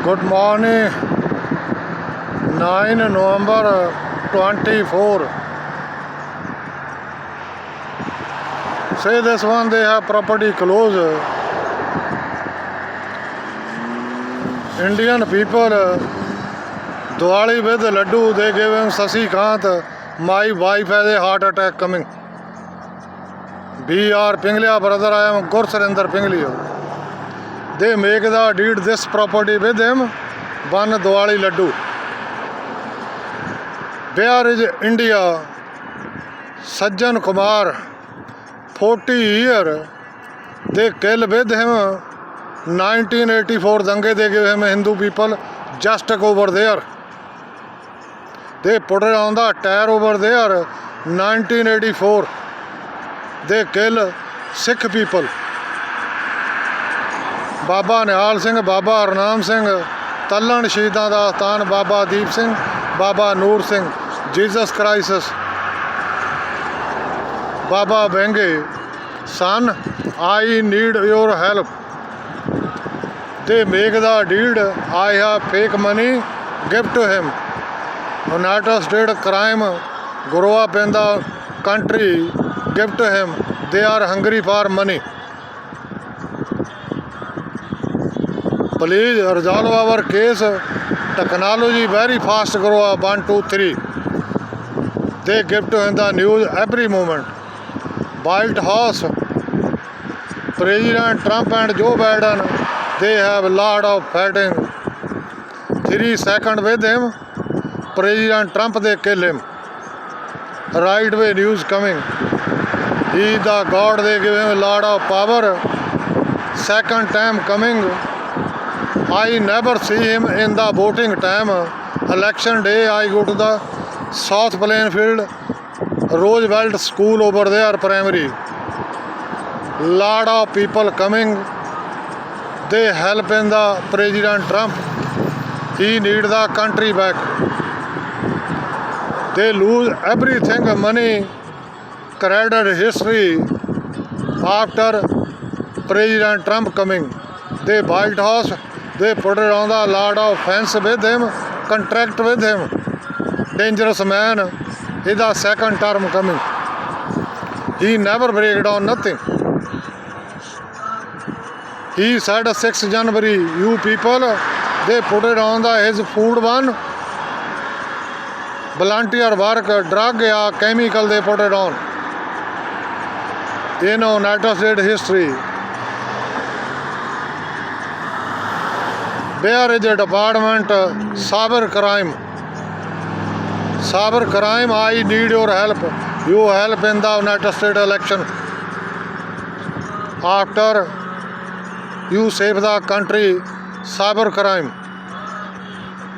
Good morning. 9 November 24. Say this one, they have property close. Indian people, Diwali with Laddu, they gave him Sasi Kant. My wife has a heart attack coming. B.R. Pinglia, brother, I am Gursarinder Pinglia. They make the deed this property with him, one Diwali Laddu. Where is India? Sajjan Kumar, 40 years, they kill with him. 1984 Dange, they give him Hindu people just over there. They put it on the tire over there. 1984, they kill Sikh people. Baba Nihal Singh, Baba Arnam Singh, Tallan Shahidan da Asthan, Baba Deep Singh, Baba Noor Singh, Jesus Christ, Baba Benge, son, I need your help. They make the deed, I have fake money, give to him. United States crime, grow up in the country, give to him. They are hungry for money. Please resolve our case. Technology very fast grow up. 1, 2, 3. They give to him the news every moment. White House, President Trump and Joe Biden, they have a lot of fighting. 3 seconds with him, President Trump they kill him. Right way news coming. He is the God, they give him a lot of power. Second time coming. I never see him in the voting time. Election day, I go to the South Plainfield, Roosevelt School over there, primary. Lot of people coming. They help in the President Trump. He need the country back. They lose everything, money, credit history after President Trump coming. They White House, they put it on the lot of fence with him, contract with him. Dangerous man, is the second term coming. He never break down nothing. He said 6 January, you people, they put it on the his food one. Volunteer work, drug or chemical, they put it on. You know, United States history. Where is the department? Cyber crime. Cyber crime, I need your help. You help in the United States election. After you save the country, cyber crime.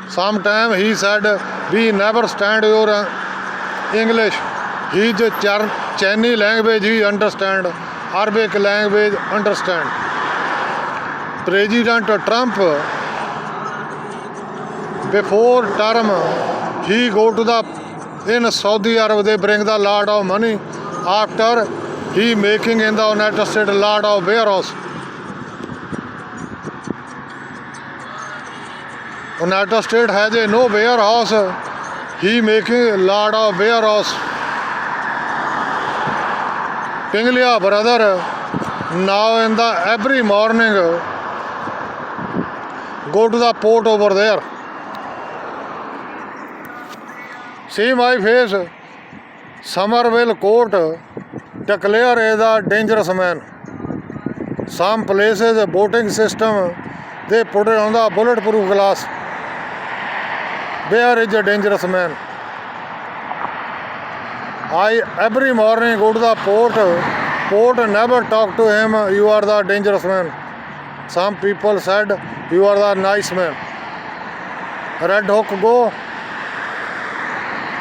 Sometime he said, we never stand your English. He the Chinese language he understand, Arabic language understand. President Trump, before term, he go to the in Saudi Arabia, they bring the lot of money. After he making in the United States lot of warehouse. United States has a no warehouse. He making a lot of warehouse. Pinglia brother, now in the every morning, go to the port over there. See my face. Somerville court declare as a dangerous man. Some places a voting system, they put it on the bulletproof glass. Where is a dangerous man? I every morning go to the port. Port never talk to him, you are the dangerous man. Some people said, you are the nice man. Red Hook go,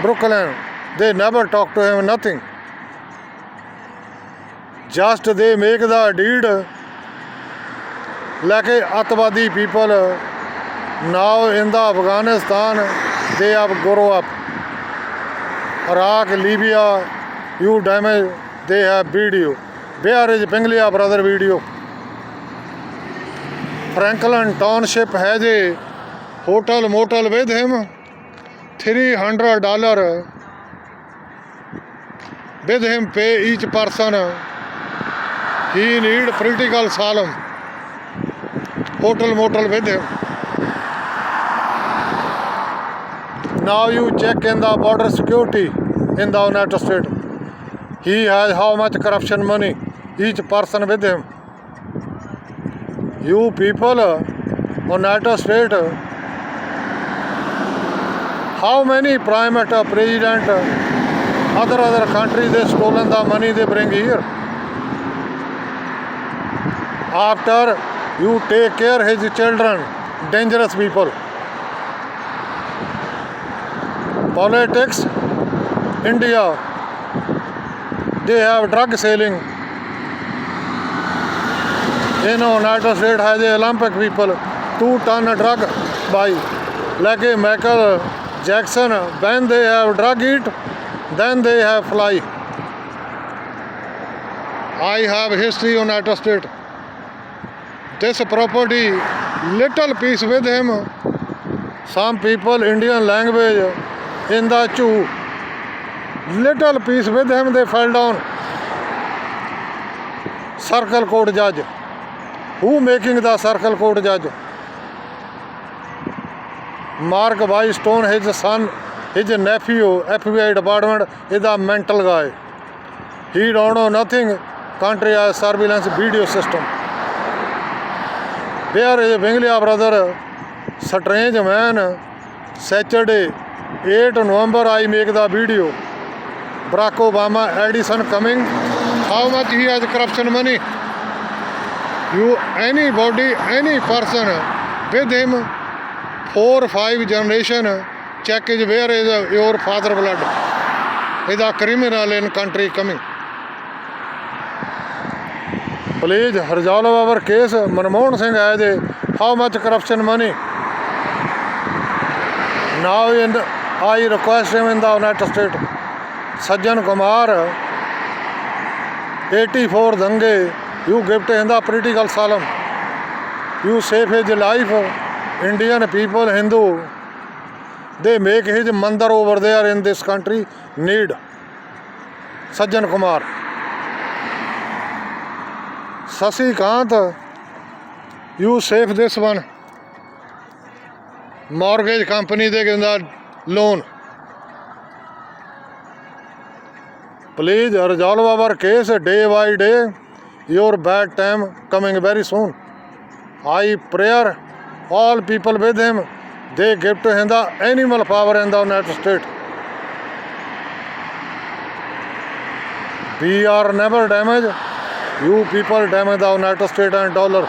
Brooklyn, they never talk to him, nothing. Just they make the deed like Atwadi people. Now in the Afghanistan, they have grow up. Iraq, Libya, you damage, they have video. Where is brother video? Franklin Township has a hotel motel with him, $300 with him pay each person. He need political asylum. Hotel motel with him. Now you check in the border security in the United States. He has how much corruption money, each person with him. You people, United States, how many prime minister, president, other countries, they stolen the money they bring here. After you take care his children, dangerous people. Politics, India, they have drug selling. In United States has the Olympic people, 2-ton drug buy. Like Michael Jackson, when they have drug eat, then they have fly. I have history in United States. This property, little piece with him. Some people, Indian language, in the chew, little piece with him, they fell down. Circle court judge. Who making the circle court judge? Mark Weinstein, his son, his nephew, FBI department, is a mental guy. He don't know nothing. Country has surveillance video system. There is a Binglia brother, strange man. Saturday, 8 November, I make the video. Barack Obama, Edison coming. How much he has corruption money? You, anybody, any person with him, 4 or 5 generation, check is where is your father blood. Is a criminal in country coming. Please resolve our case. Manmohan Singh has how much corruption money? Now I request him in the United States. Sajjan Kumar, 84 dange, you give to him the political asylum. You save his life. Indian people, Hindu, they make his mandir over there in this country need. Sajjan Kumar. Sasi Kant, you save this one. Mortgage company, they give the loan. Please resolve our case day by day. Your bad time coming very soon. I pray all people with him, they give to him the animal power in the United States. We are never damaged. You people damage the United States and dollar.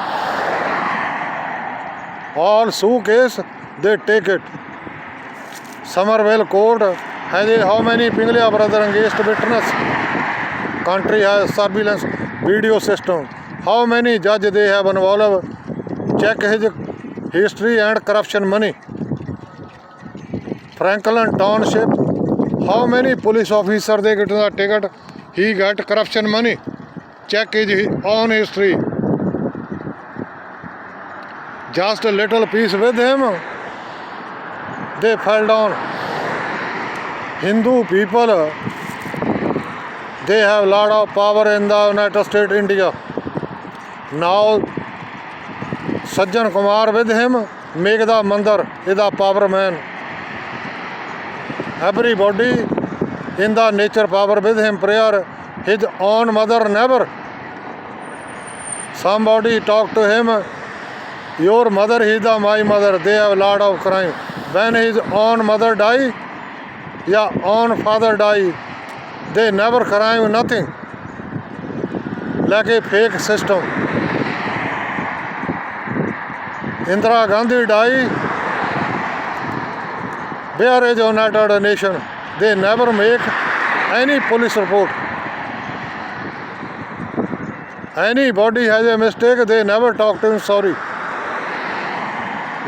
All sue case, they take it. Somerville court has how many Pinglia brother engaged witness? Country has surveillance video system. How many judge they have involved? Check his history and corruption money. Franklin Township, how many police officer they get the ticket? He got corruption money. Check his own history. Just a little piece with him, they fell down. Hindu people, they have lot of power in the United States, India. Now, Sajjan Kumar with him, make the mandir, is the power man. Everybody in the nature power with him, prayer, his own mother never. Somebody talk to him, your mother is my mother, they have lot of crime. When his own mother die, yeah, own father die, they never crime, nothing. Like a fake system. Indira Gandhi die, where is United Nation? They never make any police report. Anybody has a mistake, they never talk to him sorry.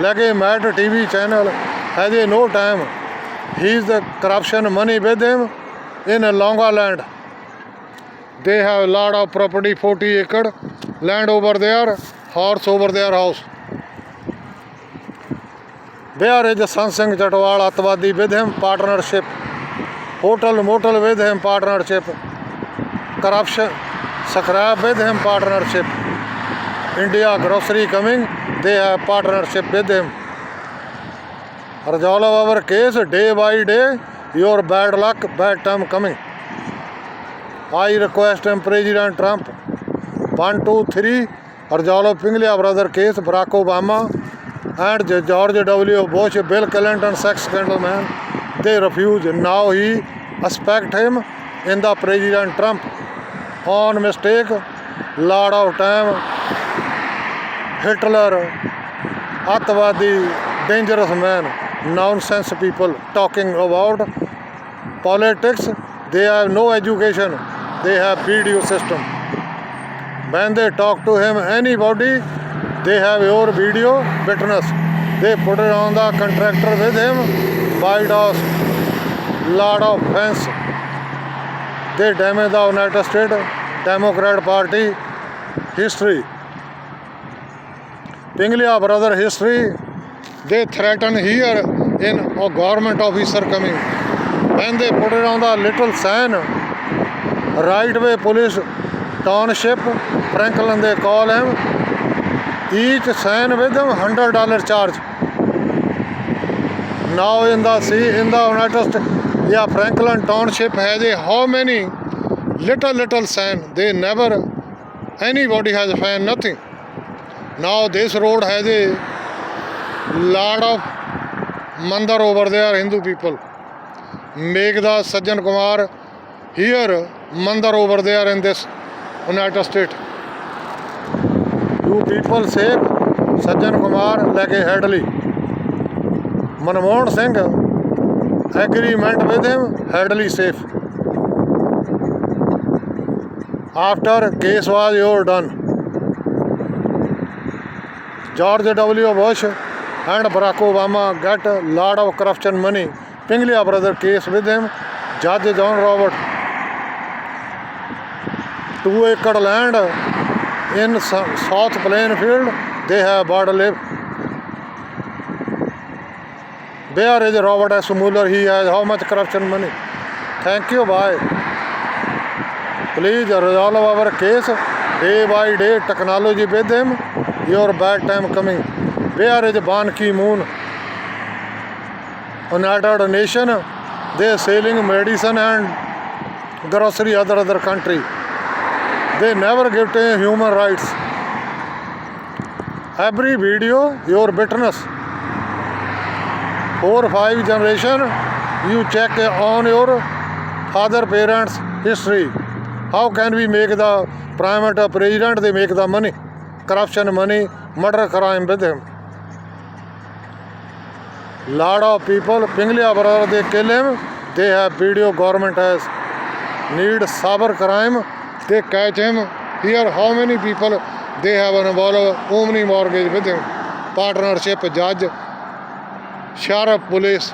Like a Matt TV channel has a no time. He is the corruption money with him in a Longa land. They have a lot of property, 40 acre land over there, horse over their house. Where is San Singh Chatwal Atwadi with him partnership? Hotel motel with him partnership. Corruption scrap with him partnership. India grocery coming, they have partnership with him. Resolve our case day by day. Your bad luck, bad time coming. I request him President Trump 1, 2, 3 resolve Pinglia brother case, Barack Obama and George W. Bush, Bill Clinton sex scandal man. They refuse. Now he expect him in the President Trump. On mistake, lot of time. Hitler, Atwadi, dangerous man. Nonsense people talking about politics. They have no education. They have video system. When they talk to him, anybody, they have your video witness. They put it on the contractor with him. White House, lot of fence. They damage the United States Democrat Party history. Pinglia brother history. They threaten here in a government officer coming. When they put it on the little sign, right way police township, Franklin they call him, each sign with them $100 charge. Now in the United States, yeah, Franklin township has a how many little sign. They never, anybody has found nothing. Now this road has a lot of mandir over there, Hindu people. Make the Sajjan Kumar here, mandir over there in this United States. You people safe, Sajjan Kumar like a Headley. Manmohan Singh, agreement with him, Headley safe. After case was your done. George W. Bush and Barack Obama get a lot of corruption money. Pinglia brother case with him, Judge John Robert. 2-acre land in South Plainfield, they have bought a live. Where is Robert S. Mueller? He has how much corruption money? Thank you, bye. Please resolve our case day by day. Technology with him. Your bad time coming. Where is Ban Ki-moon? United Nation, they are selling medicine and grocery other country. They never give to human rights. Every video, your witness. 4 or 5 generation, you check on your father parents' history. How can we make the prime minister president? They make the money, corruption money, murder crime with him. Lot of people, Pinglia brother, they kill him. They have video, government has need cyber crime. They catch him. Here, how many people they have involved Omni mortgage with him, partnership, judge, sheriff, police.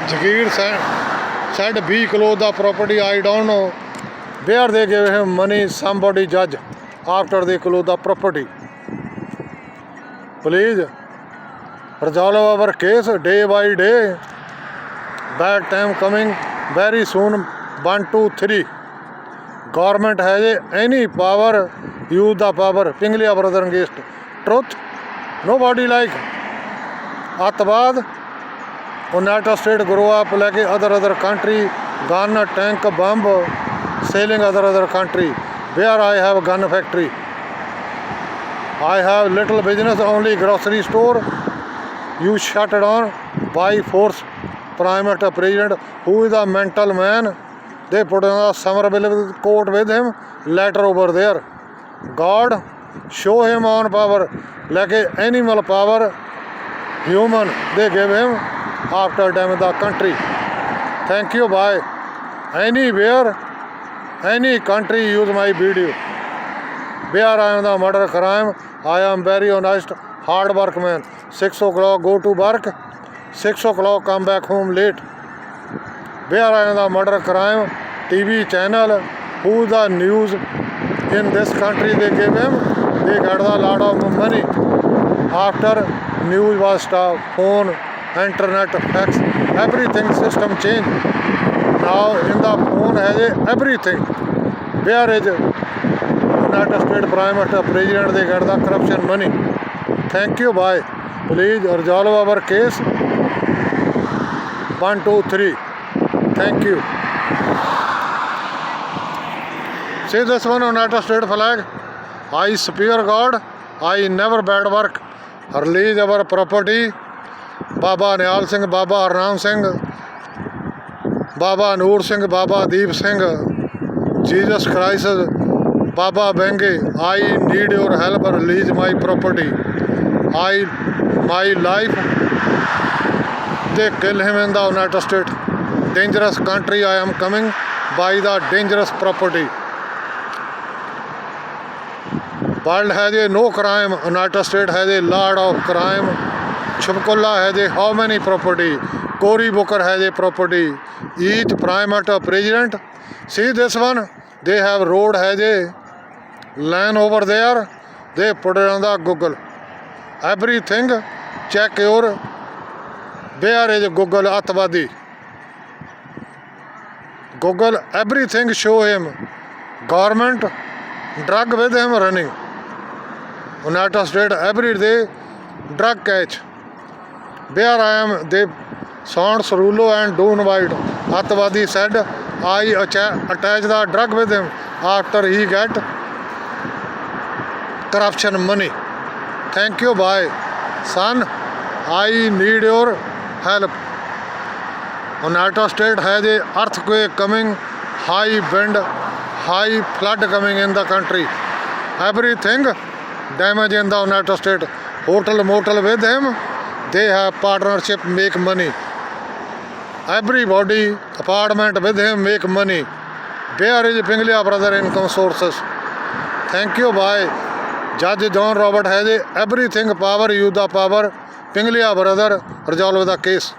Jagir said be close the property. I don't know where they gave him money. Somebody judge after they close the property. Please resolve our case day by day. Bad time coming very soon. 1, 2, 3. Government has any power, use the power. Pinglia brother against truth. Nobody like Atwad. United States grow up like other country, gun, tank, bomb, selling other country. Where I have gun factory. I have little business, only grocery store. You shut it down by force. Prime Minister President, who is a mental man, they put on a Somerville court with him, letter over there. God, show him on power, like a animal power, human, they give him after damage the country. Thank you, bye. Anywhere, any country use my video. Where I am the murder crime, I am very honest, hard work man. 6 o'clock go to work, 6 o'clock come back home late. Where I am the murder crime, TV channel, who the news in this country they give him, they get a lot of money. After news was stopped, phone, internet, fax, everything system changed. Now in the phone has everything. Where is United States Prime Minister, President, they get the corruption money. Thank you, bye. Please resolve our case. 1, 2, 3. Thank you. See this one, United States flag. I swear God, I never bad work. Release our property. Baba Niyal Singh, Baba Harnam Singh, Baba Noor Singh, Baba Deep Singh, Jesus Christ, Baba Bengi. I need your help. Release my property. My life. They kill him in the United States. Dangerous country. I am coming by the dangerous property. World has no crime. United States has a lot of crime. Chupkulla has how many property? Cory Booker has a property. Each prime minister, president. See this one? They have road has a land over there. They put it on the Google. Everything. Check your. Where is Google Atwadi? Google everything show him. Government drug with him running. United States every day drug catch. Where I am, they sound Cerulo and Don White. Atwadi said, I attach the drug with him after he get corruption money. Thank you, bye. Son, I need your help. United States has a earthquake coming, high wind, high flood coming in the country. Everything damage in the United States. Hotel, motel with him. They have partnership, make money. Everybody, apartment with him, make money. Where is Pinglia brother income sources? Thank you, bye. Judge John Robert has everything power, use the power. Pinglia brother, resolve the case.